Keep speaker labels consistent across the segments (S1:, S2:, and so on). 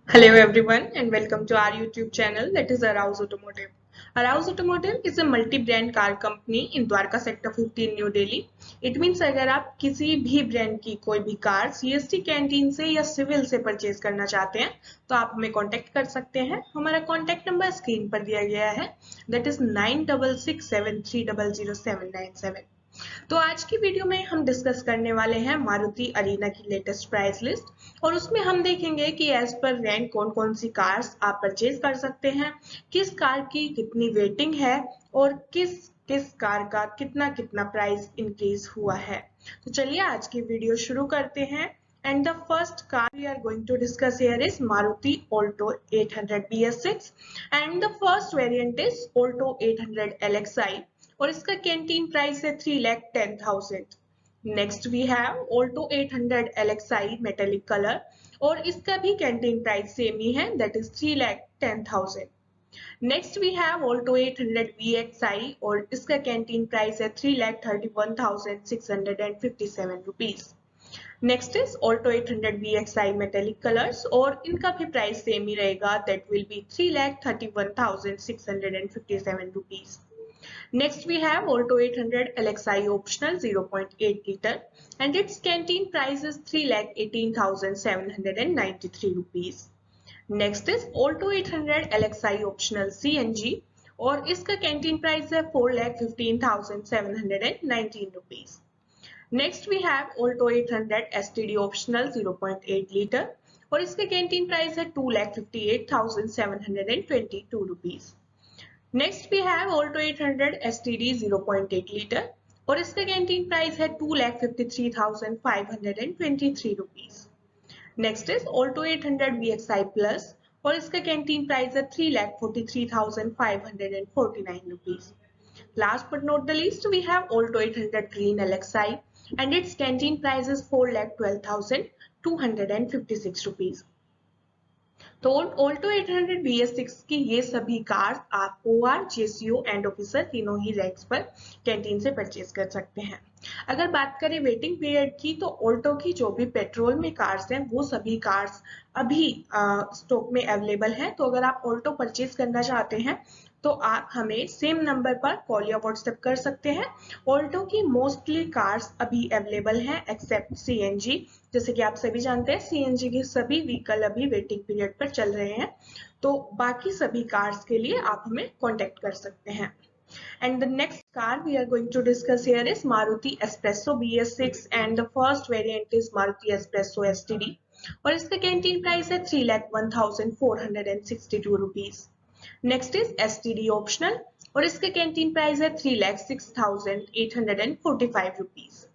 S1: Hello everyone and welcome to our YouTube channel that is Arouse Automotive. Arouse Automotive is a multi-brand car company in Dwarka Sector 15 New Delhi. It means अगर आप किसी भी brand की कोई भी car CST canteen से या civil से परचेज करना चाहते हैं तो आप हमें कांटेक्ट कर सकते हैं। हमारा कांटेक्ट नंबर स्क्रीन पर दिया गया है दैट इज 9667300797। तो आज की वीडियो में हम डिस्कस करने वाले हैं मारुति अरीना की लेटेस्ट प्राइस लिस्ट और उसमें हम देखेंगे कि एज पर रैंक कौन कौन सी कार्स आप परचेज कर सकते हैं, किस कार की कितनी वेटिंग है और किस किस कार का कितना कितना प्राइस इंक्रीज हुआ है। तो चलिए आज की वीडियो शुरू करते हैं। And the first car we are going to discuss here is Maruti Alto 800 BS6 and the first variant is Alto 800 LXI और इसका कैंटीन प्राइस है 3,10,000। Next we have Alto 800 LXI metallic colour और इसका भी canteen price same ही है that is 3,10,000। Next we have Alto 800 VXI और इसका कैंटीन प्राइस है 3,31,657 rupees. Next is Alto 800 VXI metallic colours और इनका भी प्राइस सेम ही रहेगा that will be 3,31,657 rupees. Next we have Alto 800 LXI optional 0.8 liter and its canteen price is 3,18,793 rupees. Next is Alto 800 LXI optional CNG और इसका canteen price है 4,15,719 rupees. Next we have Alto 800 STD optional 0.8 liter और इसका canteen price है 2,58,722 rupees. Next we have Alto 800 STD 0.8 litre और इसका canteen price है 2,53,523 rupees. Next is Alto 800 VXI plus और इसका कैंटीन प्राइस है 3,43,549 rupees. Last but not the least we have Alto 800 Green LXI and its canteen price is 4,12,256 rupees. तो Alto 800 BS6 की ये सभी कार्स आप OR, JCO एंड ऑफिसर तीनों ही ranks पर कैंटीन से परचेज कर सकते हैं। अगर बात करें वेटिंग पीरियड की तो ऑल्टो की जो भी पेट्रोल में कार्स हैं वो सभी कार्स अभी स्टॉक में अवेलेबल हैं। तो अगर आप ऑल्टो परचेज करना चाहते हैं तो आप हमें सेम नंबर पर कॉल या व्हाट्सएप कर सकते हैं। ऑल्टो की मोस्टली कार्स अभी अवेलेबल हैं एक्सेप्ट सीएनजी। जैसे कि आप सभी जानते हैं सीएनजी के सभी व्हीकल अभी वेटिंग पीरियड पर चल रहे हैं, तो बाकी सभी कार्स के लिए आप हमें कांटेक्ट कर सकते हैं। And the next car we are going to discuss here is Maruti Espresso BS6 and the first variant is Maruti Espresso STD और इसका कैंटीन प्राइस है 3,01,462 rupees. Next is STD optional और इसका कैंटीन प्राइस है 3,06,845 rupees.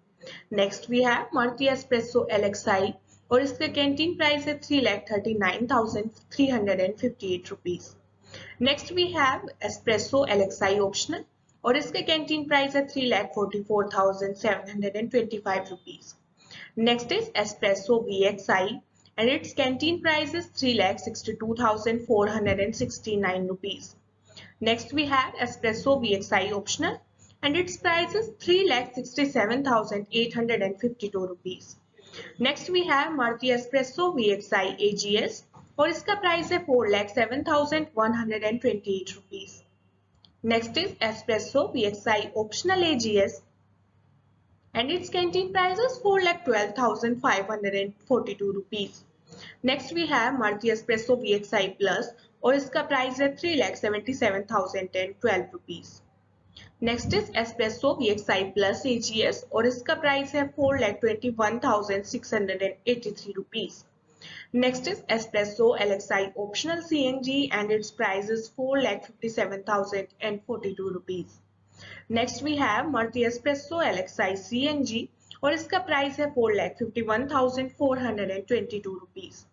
S1: Next we have Maruti Espresso LXI और इसका canteen price है 3,39,358 rupees. Next we have Espresso LXI optional और इसका कैंटीन प्राइस है 3,44,725 rupees. Next is Espresso VXI and its canteen price is 3,62,469 rupees. Next we have Espresso VXI optional and its price is 3,67,852 rupees. Next we have Maruti Espresso VXI AGS और इसका price है 4,07,128 rupees. Next is Espresso VXI optional AGS and its canteen price is 4,12,542 rupees. Next we have Maruti Espresso VXI Plus और इसका price है 3,77,012 rupees. Next is Espresso VXI Plus AGS और इसका price है 4,21,683 rupees. Next is Espresso LXI Optional CNG and its price is 4,57,042 rupees. Next we have Maruti Espresso LXI CNG और इसका price है 4,51,422 rupees.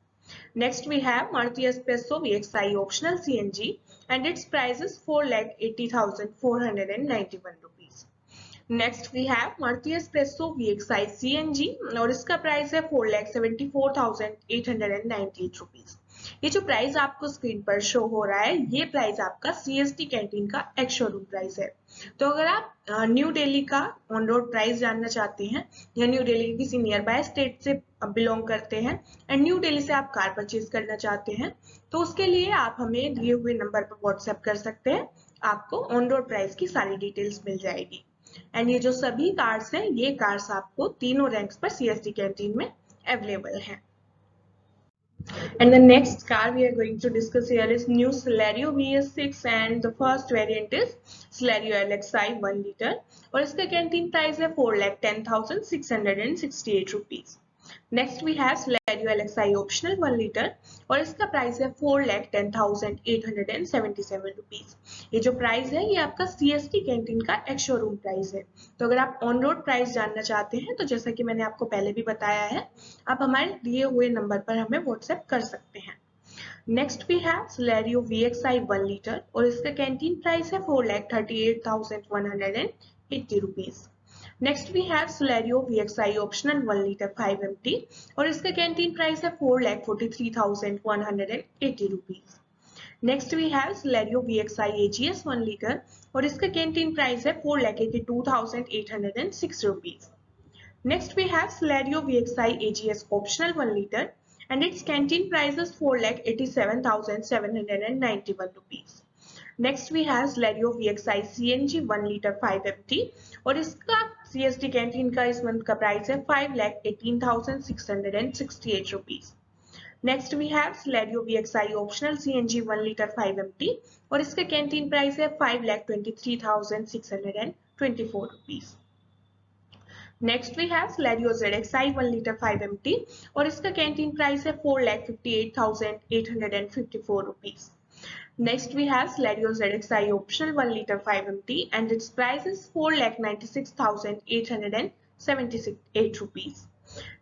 S1: Next we have Maruti Espresso VXI Optional CNG and its price is 4,80,491 rupees. Next we have Maruti Espresso VXI CNG और इसका price है 4,74,898 rupees. ये जो price आपको screen पर शो हो रहा है ये प्राइस आपका CST कैंटीन का एक्स शोरूम प्राइस है। तो अगर आप न्यू दिल्ली का ऑन रोड प्राइस जानना चाहते हैं या न्यू दिल्ली की किसी नियर बाय स्टेट से बिलोंग करते हैं एंड न्यू दिल्ली से आप कार परचेज करना चाहते हैं, तो उसके लिए आप हमें दिए हुए नंबर पर व्हाट्सएप कर सकते हैं। आपको ऑन रोड प्राइस की सारी डिटेल्स मिल जाएगी। एंड ये जो सभी कार्स हैं, ये कार्स आपको तीनों रैंक्स पर सीएसटी कैंटीन में अवेलेबल हैं। And the next car we are going to discuss here is new Celerio VS6 and the first variant is Celerio LXi 1 liter और इसका कैंटीन प्राइस है 4,10,668 rupees. Next we have Celerio LXi optional 1 litre और इसका price है 4,10,877 rupees. ये जो price है ये आपका सीएसटी कैंटीन का एक्स शोरूम प्राइस है। तो अगर आप ऑन रोड प्राइस जानना चाहते हैं तो जैसा कि मैंने आपको पहले भी बताया है, आप हमारे दिए हुए नंबर पर हमें व्हाट्सएप कर सकते हैं। Next we have Celerio VXi 1 litre और इसका कैंटीन प्राइस है 4,38,180 rupees. Next we have Celerio VXi optional 1 litre 5 MT और इसका कैंटीन प्राइस है 4,43,180 rupees. Next we have Celerio VXi AGS 1 litre और इसका कैंटीन प्राइस है 4,82,806 rupees. Next we have Celerio VXi AGS optional 1 liter and its canteen price is 4,87,791 rupees. Next we have Celerio VXi CNG 1 liter 5 MT और इसका CST canteen का इस month का price है 5,18,668 rupees. Next we have Celerio VXi optional CNG 1 liter 5 MT और इसका canteen price है 5,23,624 rupees. Next we have Celerio ZXi 1 liter 5 MT और इसका कैंटीन प्राइस है 4,58,854 rupees. Next we have Celerio ZXi optional 1 liter 5 MT and its price is 4,96,878 rupees.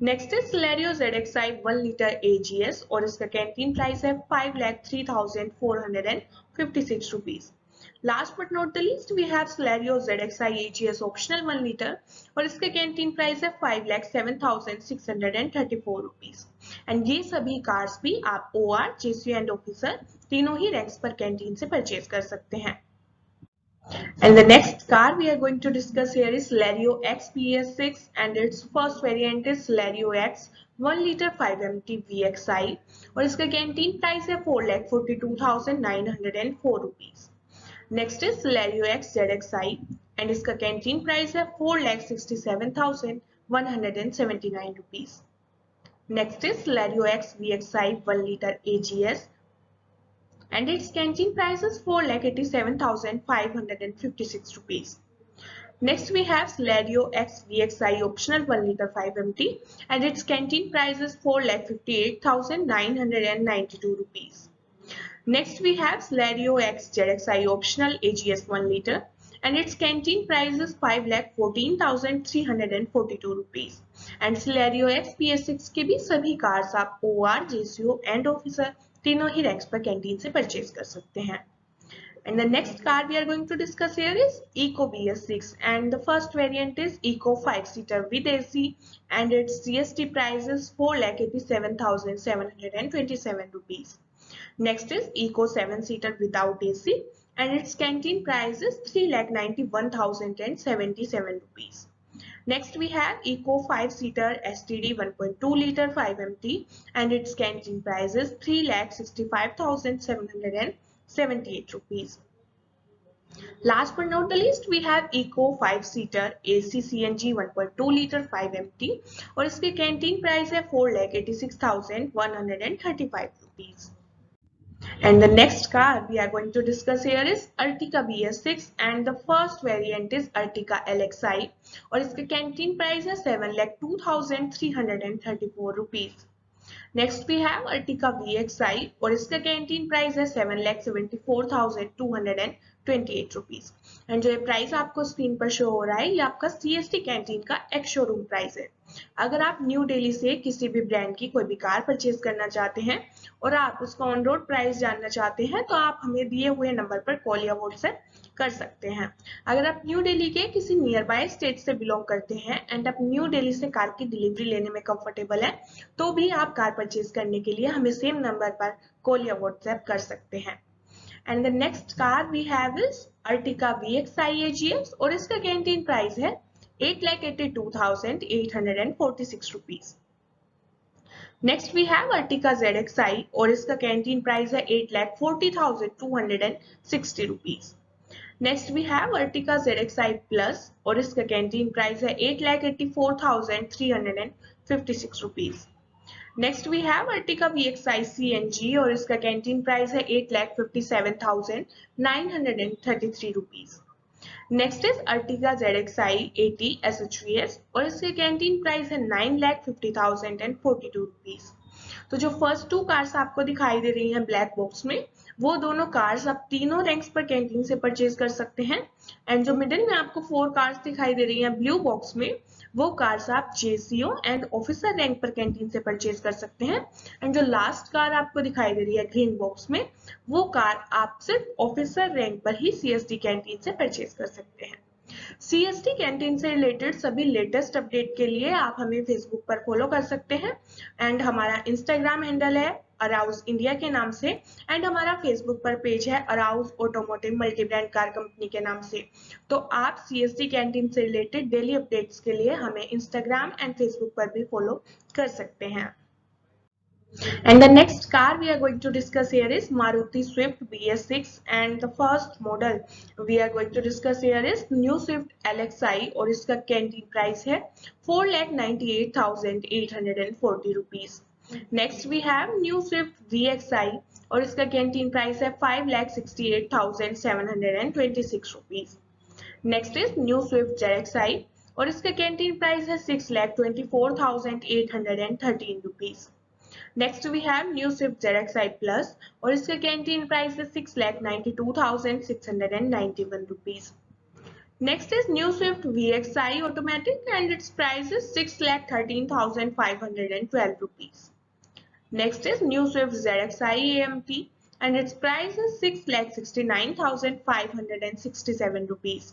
S1: Next is Celerio ZXi 1 liter AGS और इसका canteen price है 5,03,456 rupees. Last but not the least, we have Celerio ZXi AGS optional 1 liter और इसका canteen price है 5,07,634 rupees. And ये सभी cars भी आप OR, JCO एंड ऑफिसर तीनों ही रैंक्स पर कैंटीन से परचेज कर सकते हैं। And the next car we are going to discuss here is Celerio X BS6 and its first variant is Celerio X 1 liter 5 MT VXi और इसका canteen price है 4,42,904 rupees. Next is Celerio X ZXi and इसका canteen price है 4,67,179 rupees. Next is Celerio X VXi 1 liter AGS and its canteen price is 4,87,556 rupees. Next we have Celerio X VXi optional 1 liter 5 MT and its canteen price is 4,58,992 rupees. Next we have Celerio X ZXi optional AGS 1 liter and its canteen price is 5,14,342 rupees. And Celerio X PS6 के भी सभी cars आप OR, JCO and officer तीनों ही ranks पर canteen से purchase कर सकते हैं। And the next car we are going to discuss here is Eco BS6 and the first variant is Eco 5-seater with AC and its GST price is 4,87,727 rupees. Next is Eco 7-seater without AC and its canteen price is 3,91,077 rupees. Next we have Eco 5-seater STD 1.2 liter 5 MT and its canteen price is 3,65,778 rupees. Last but not the least we have Eco 5-seater AC CNG 1.2 liter 5 MT और इसके canteen price है 4,86,135 rupees. And the next car we are going to discuss here is Ertiga BS6 and the first variant is Ertiga LXi और इसका canteen price है 7,02,334 rupees. Next we have Ertiga VXi और इसका canteen price है 7,74,228 rupees. And जो ये price आपको screen पर शो हो रहा है ये आपका CST कैंटीन का एक्स शोरूम प्राइस है। अगर आप न्यू दिल्ली से किसी भी ब्रांड की कोई भी कार परचेज करना चाहते हैं और आप उसका ऑन रोड प्राइस जानना चाहते हैं तो आप हमें दिए हुए नंबर पर कॉल या व्हाट्सएप कर सकते हैं। अगर आप न्यू दिल्ली के किसी नियर बाय स्टेट से बिलोंग करते हैं एंड आप न्यू दिल्ली से कार की डिलीवरी लेने में कंफर्टेबल है तो भी आप कार परचेज करने के लिए हमें सेम नंबर पर कॉल या व्हाट्सएप कर सकते हैं। And the next car we have is Ertiga VXi AGS और इसका कैंटीन प्राइस है 8,82,846 rupees. Next we have Ertiga ZXi और इसका कैंटीन प्राइस है 8,40,260 rupees. Next we have Ertiga ZXi plus और इसका कैंटीन प्राइस है 8,84,356 rupees. Next we have Ertiga VXi CNG और इसका कैंटीन प्राइस है 8,57,933 rupees. Next is Ertiga ZXi 80 SHVS और इसके कैंटीन प्राइस है 9,50,042 रुपीज। तो जो फर्स्ट टू कार्स आपको दिखाई दे रही हैं ब्लैक बॉक्स में, वो दोनों कार्स आप तीनों रैंक्स पर कैंटीन से परचेज कर सकते हैं। एंड जो मिडिल में आपको 4 कार्स दिखाई दे रही हैं ब्लू बॉक्स में, वो कार्स आप JCO एंड ऑफिसर रैंक पर कैंटीन से परचेज कर सकते हैं। एंड जो लास्ट कार आपको दिखाई दे रही है ग्रीन बॉक्स में, वो कार आप सिर्फ ऑफिसर रैंक पर ही CSD कैंटीन से परचेज कर सकते हैं। CSD कैंटीन से रिलेटेड सभी लेटेस्ट अपडेट के लिए आप हमें फेसबुक पर फॉलो कर सकते हैं एंड हमारा इंस्टाग्राम हैंडल है अराउज इंडिया के नाम से एंड हमारा फेसबुक पर पेज है arouse automotive multi brand car company के नाम से। तो आप CSD कैंटीन से रिलेटेड डेली अपडेट्स के लिए हमें इंस्टाग्राम एंड फेसबुक पर भी फॉलो कर सकते हैं। And the next car we are going to discuss here is Maruti Swift BS6 and the first model we are going to discuss here is New Swift LXi और इसका canteen price है 4,98,840 rupees. Next we have new Swift VXi और इसका canteen price है 5,68,726 rupees. Next is new Swift ZXi और इसका canteen price है 6,24,813 rupees. Next we have new Swift ZXi plus और इसका कैंटीन प्राइस है 6,92,691 rupees. Next is new Swift VXi automatic and its price is 6,13,512 rupees. Next is new Swift ZXi AMT and its price is 6,69,567 rupees.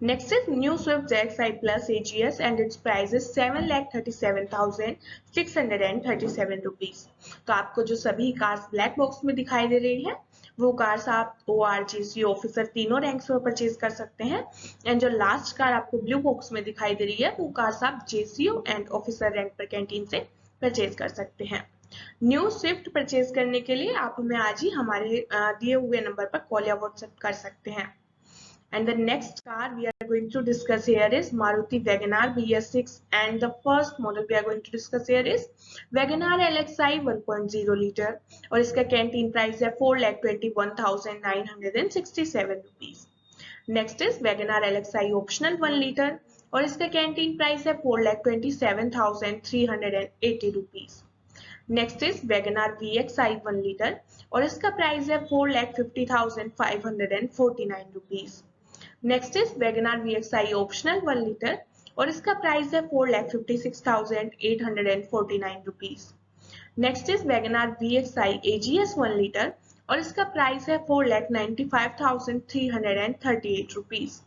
S1: Next is new Swift ZXi Plus AGS and its price is 7,37,637 rupees. तो आपको जो सभी cars black box में दिखाई दे रही है, वो cars आप OR GC ऑफिसर तीनों रैंक्स में परचेज कर सकते हैं। एंड जो लास्ट कार आपको ब्लू बॉक्स में दिखाई दे रही है, वो कार्स आप JCO एंड ऑफिसर रैंक पर कैंटीन से परचेज कर सकते हैं। न्यू स्विफ्ट परचेज करने के लिए आप हमें आज ही हमारे दिए हुए नंबर पर कॉल या व्हाट्सएप कर सकते हैं। And the next car we are going to discuss here is Maruti WagonR BS6 and the first model we are going to discuss here is WagonR LXi 1.0 liter और इसका canteen price है 4,21,967 rupees. Next is WagonR LXi optional 1 litre और इसका canteen price है 4,27,380 rupees. Next is WagonR VXi 1 litre और इसका price है 4,50,549 rupees. Next is WagonR VXi optional 1 litre और इसका प्राइस है 4,56,849 rupees. Next is WagonR VXi AGS 1 litre और इसका प्राइस है 4,95,338 rupees.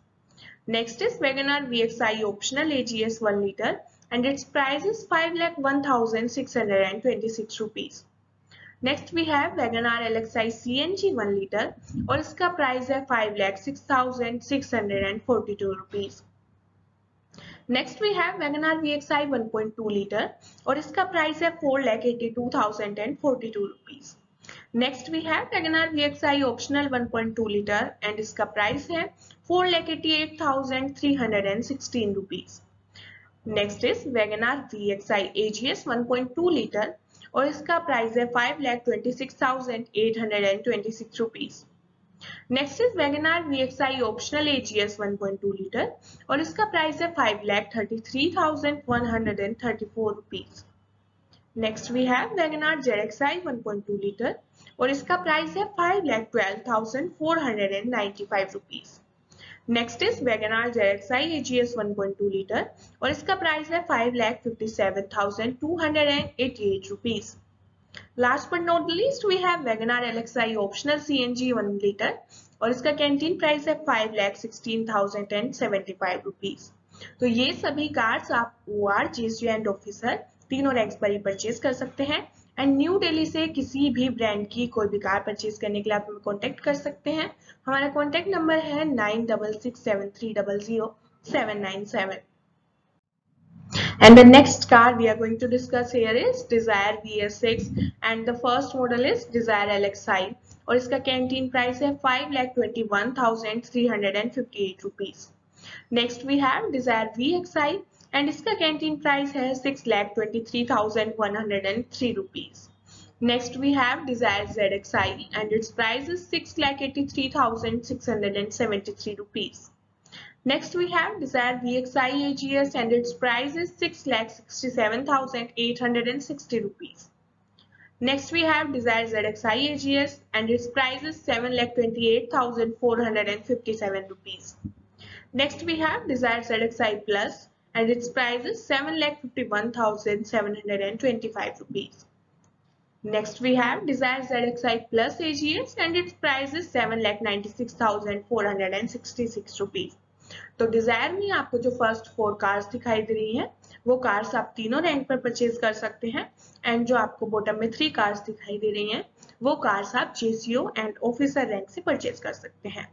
S1: Next is WagonR VXi optional AGS 1 litre and its price is 5,01,626 rupees. Next we have WagonR LXi CNG 1 liter और इसका price है 5,06,642 rupees. Next we have WagonR VXi 1.2 liter और इसका price है 4,82,042 rupees. Next we have WagonR VXi optional 1.2 liter and इसका price है 4,88,316 rupees. Next is WagonR VXi AGS 1.2 litre और इसका प्राइस है 5,26,826 rupees. Next is WagonR VXi optional AGS 1.2 litre और इसका प्राइस है 5,33,134 rupees. Next we have WagonR ZXi 1.2 litre और इसका प्राइस है 5,12,495 rupees. Next is WagonR ZXi AGS 1.2 litre और इसका प्राइस है 5,57,288 rupees. Last but not least we have WagonR LXi optional CNG 1 litre और इसका कैंटीन प्राइस है 5,16,075 रुपीज। तो ये सभी कार्स आप OR GC एंड ऑफिसर तीनों रैंक्स पर ही परचेज कर सकते हैं। एंड न्यू दिल्ली से किसी भी ब्रांड की कोई भी कार परचेज करने के लिए आप हमें कॉन्टेक्ट कर सकते हैं। हमारा कॉन्टेक्ट नंबर है 9667300797। And the next car we are going to discuss here is Dzire VS6 and the first model is Dzire LXi और इसका कैंटीन प्राइस है 5,21,358 rupees. Next we have Dzire VXi and इसका canteen price है 6,23,103 rupees. Next we have Dzire ZXi and its price is 6,83,673 rupees. Next we have Dzire VXi AGS and its price is 6,67,860 rupees. Next we have Dzire ZXi AGS and its price is 7,28,457 rupees. Next we have Dzire ZXi Plus and its price is 7,51,725 rupees. Next we have Dzire ZXi Plus AGS and its price is 7,96,466 rupees. तो Dzire में आपको जो first 4 cars दिखाई दे रही हैं वो cars आप तीनों रैंक पर परचेज कर सकते हैं एंड जो आपको बॉटम में 3 कार्स दिखाई दे रही हैं वो कार्स आप जेसीओ एंड ऑफिसर रैंक से परचेज कर सकते हैं।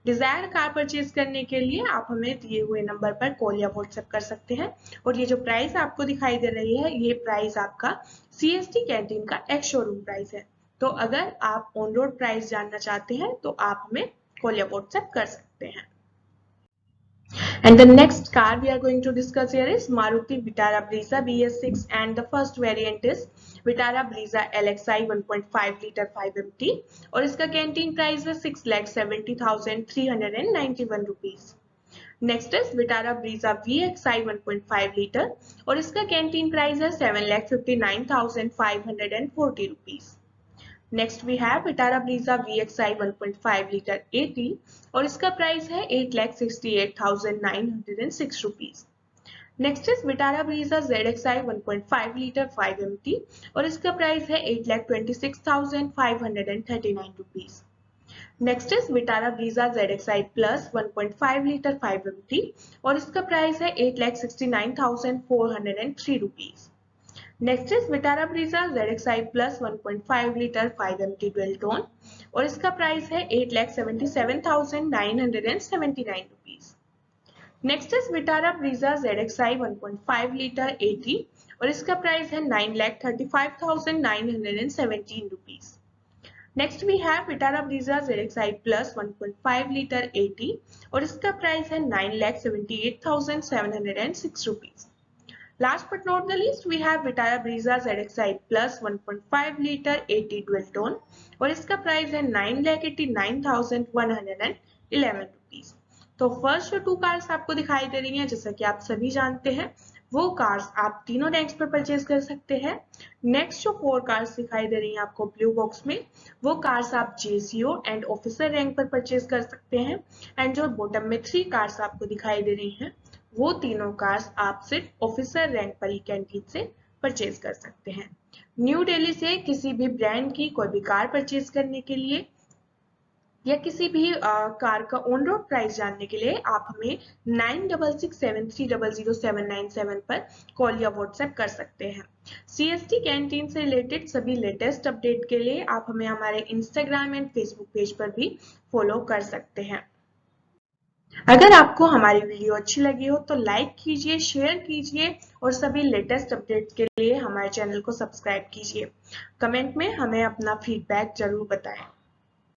S1: डिजायर कार परचेज करने के लिए आप हमें दिए हुए नंबर पर कॉल या व्हाट्सएप कर सकते हैं और ये जो प्राइस आपको दिखाई दे रही है ये प्राइस आपका सीएसटी कैंटीन का एक्स शोरूम प्राइस है। तो अगर आप ऑन रोड प्राइस जानना चाहते हैं तो आप हमें कॉल या व्हाट्सएप कर सकते हैं। And the next car we are going to discuss here is Maruti Vitara Brezza BS6 and the first variant is Vitara Brezza LXi 1.5 liter 5MT और इसका कैंटीन प्राइस है 6,70,391 rupees. Next is Vitara Brezza VXi 1.5 liter और इसका canteen price है 7,59,540 rupees. Next we have Vitara Brezza VXi 1.5 liter 80 और इसका price है 8,68,906 rupees. Next is Vitara Brezza ZXi 1.5 liter 5MT और इसका प्राइस है 8,26,539 rupees. Next is Vitara Brezza ZXi Plus 1.5 liter 5MT और इसका प्राइस है 8,69,403 rupees. Next is Vitara Brezza ZXi Plus 1.5 liter 5MT dual tone और इसका price है 8,77,979 rupees. Next is Vitara Brezza ZXi 1.5 liter 80 और इसका प्राइस है 9,35,917 rupees. Next we have Vitara Brezza ZXi Plus 1.5 liter 80 और इसका प्राइस है 9,78,706 rupees. Last but not the least, we have Vitara Brezza ZXi Plus 1.5 liter 80 dual tone और इसका price है 9,89,111 rupees. तो फर्स्ट जो 2 कार्स आपको दिखाई दे रही हैं जैसा कि आप सभी जानते हैं वो कार्स आप तीनों रैंक्स पर परचेज कर सकते हैं। नेक्स्ट जो 4 कार्स दिखाई दे रही हैं आपको ब्लू बॉक्स में वो कार्स आप जेसीओ एंड ऑफिसर रैंक पर परचेज कर सकते हैं एंड जो बॉटम में 3 कार्स आपको दिखाई दे रही हैं वो तीनों कार्स आप सिर्फ ऑफिसर रैंक पर ही कैंटीन से परचेज कर सकते हैं। न्यू दिल्ली से किसी भी ब्रांड की कोई भी कार परचेज करने के लिए या किसी भी कार का ऑन रोड प्राइस जानने के लिए आप हमें 9667300797 पर कॉल या व्हाट्सएप कर सकते हैं। सीएसटी कैंटीन से रिलेटेड सभी लेटेस्ट अपडेट के लिए आप हमें हमारे इंस्टाग्राम एंड फेसबुक पेज पर भी फॉलो कर सकते हैं। अगर आपको हमारी वीडियो अच्छी लगी हो तो लाइक कीजिए, शेयर कीजिए और सभी लेटेस्ट अपडेट के लिए हमारे चैनल को सब्सक्राइब कीजिए। कमेंट में हमें अपना फीडबैक जरूर बताएं।